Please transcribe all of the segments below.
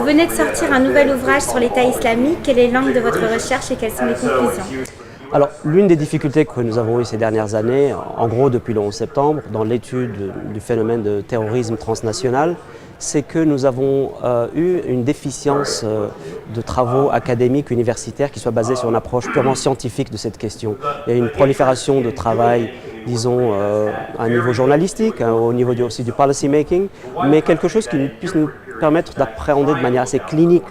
venez de sortir un nouvel ouvrage sur l'État islamique. Quel est l'angle de votre recherche et quelles sont les conclusions? Alors, l'une des difficultés que nous avons eues ces dernières années, en gros depuis le 11 septembre, dans l'étude du phénomène de terrorisme transnational, c'est que nous avons eu une déficience de travaux académiques, universitaires, qui soient basés sur une approche purement scientifique de cette question. Il y a une prolifération de travail, disons, à un niveau journalistique, au niveau aussi du policy making, mais quelque chose qui puisse nous permettre d'appréhender de manière assez clinique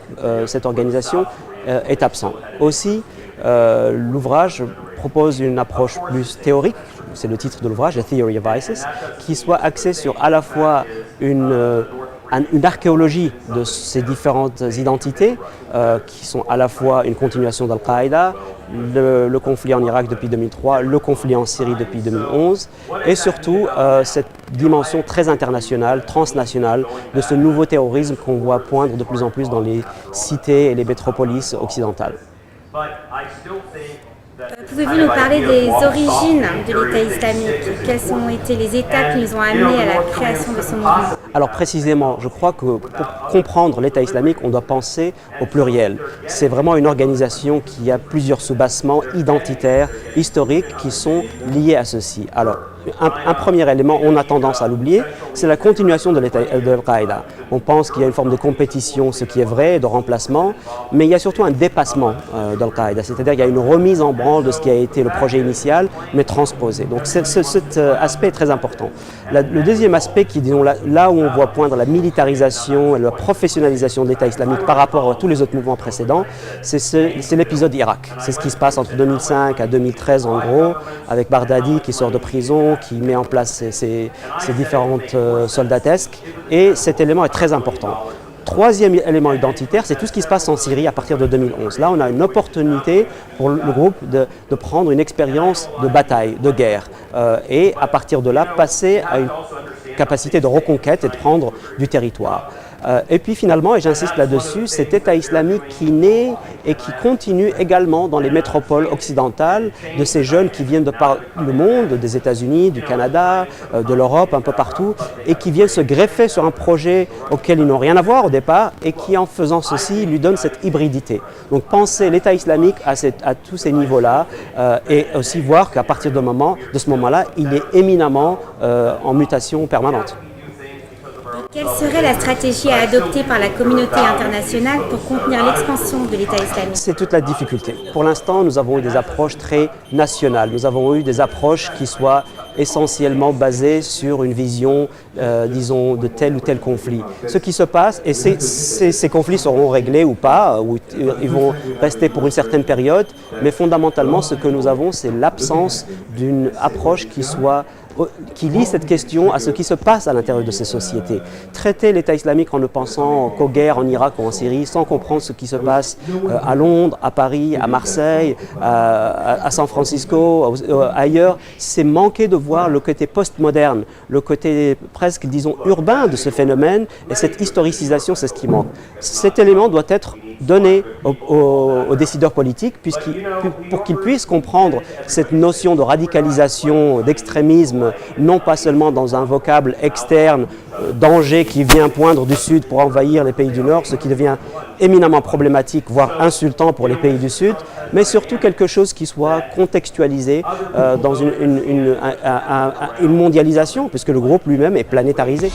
cette organisation est absent. Aussi, l'ouvrage propose une approche plus théorique, c'est le titre de l'ouvrage, The Theory of ISIS, qui soit axée sur à la fois une archéologie de ces différentes identités qui sont à la fois une continuation d'Al-Qaïda, le conflit en Irak depuis 2003, le conflit en Syrie depuis 2011 et surtout cette dimension très internationale, transnationale de ce nouveau terrorisme qu'on voit poindre de plus en plus dans les cités et les métropolis occidentales. Pouvez-vous nous parler des origines de l'État islamique? Quelles ont été les étapes qui nous ont amenés à la création de ce mouvement? Alors précisément, je crois que pour comprendre l'État islamique, on doit penser au pluriel. C'est vraiment une organisation qui a plusieurs soubassements identitaires, historiques, qui sont liés à ceci. Alors, un premier élément, on a tendance à l'oublier, c'est la continuation de Al-Qaïda. On pense qu'il y a une forme de compétition, ce qui est vrai, de remplacement, mais il y a surtout un dépassement d'Al-Qaïda, c'est-à-dire qu'il y a une remise en branle de ce qui a été le projet initial, mais transposé. Donc cet aspect est très important. Le deuxième aspect, qui disons là où on voit poindre la militarisation et la professionnalisation de l'État islamique par rapport à tous les autres mouvements précédents, c'est l'épisode Irak. C'est ce qui se passe entre 2005 à 2013 en gros, avec Baghdadi qui sort de prison, qui met en place ces différentes soldatesques, et cet élément est très important. Troisième élément identitaire, c'est tout ce qui se passe en Syrie à partir de 2011. Là, on a une opportunité pour le groupe de prendre une expérience de bataille, de guerre, et à partir de là, passer à une capacité de reconquête et de prendre du territoire. Et puis finalement, et j'insiste là-dessus, cet État islamique qui naît et qui continue également dans les métropoles occidentales, de ces jeunes qui viennent de par le monde, des États-Unis, du Canada, de l'Europe, un peu partout, et qui viennent se greffer sur un projet auquel ils n'ont rien à voir au départ, et qui en faisant ceci, lui donne cette hybridité. Donc penser l'État islamique à tous ces niveaux-là, et aussi voir qu'à partir de ce moment-là, il est éminemment en mutation permanente. Quelle serait la stratégie à adopter par la communauté internationale pour contenir l'expansion de l'État islamique? C'est toute la difficulté. Pour l'instant, nous avons eu des approches très nationales. Nous avons eu des approches qui soient essentiellement basées sur une vision, disons, de tel ou tel conflit. Ce qui se passe, et ces conflits seront réglés ou pas, ou ils vont rester pour une certaine période, mais fondamentalement, ce que nous avons, c'est l'absence d'une approche qui lie cette question à ce qui se passe à l'intérieur de ces sociétés. Traiter l'État islamique en ne pensant qu'aux guerres en Irak ou en Syrie, sans comprendre ce qui se passe à Londres, à Paris, à Marseille, à San Francisco, ailleurs, c'est manquer de voir le côté postmoderne, le côté presque, disons, urbain de ce phénomène, et cette historicisation, c'est ce qui manque. Cet élément doit être donné aux décideurs politiques pour qu'ils puissent comprendre cette notion de radicalisation, d'extrémisme, non pas seulement dans un vocable externe, danger qui vient poindre du Sud pour envahir les pays du Nord, ce qui devient éminemment problématique, voire insultant pour les pays du Sud, mais surtout quelque chose qui soit contextualisé dans une mondialisation, puisque le groupe lui-même est planétarisé.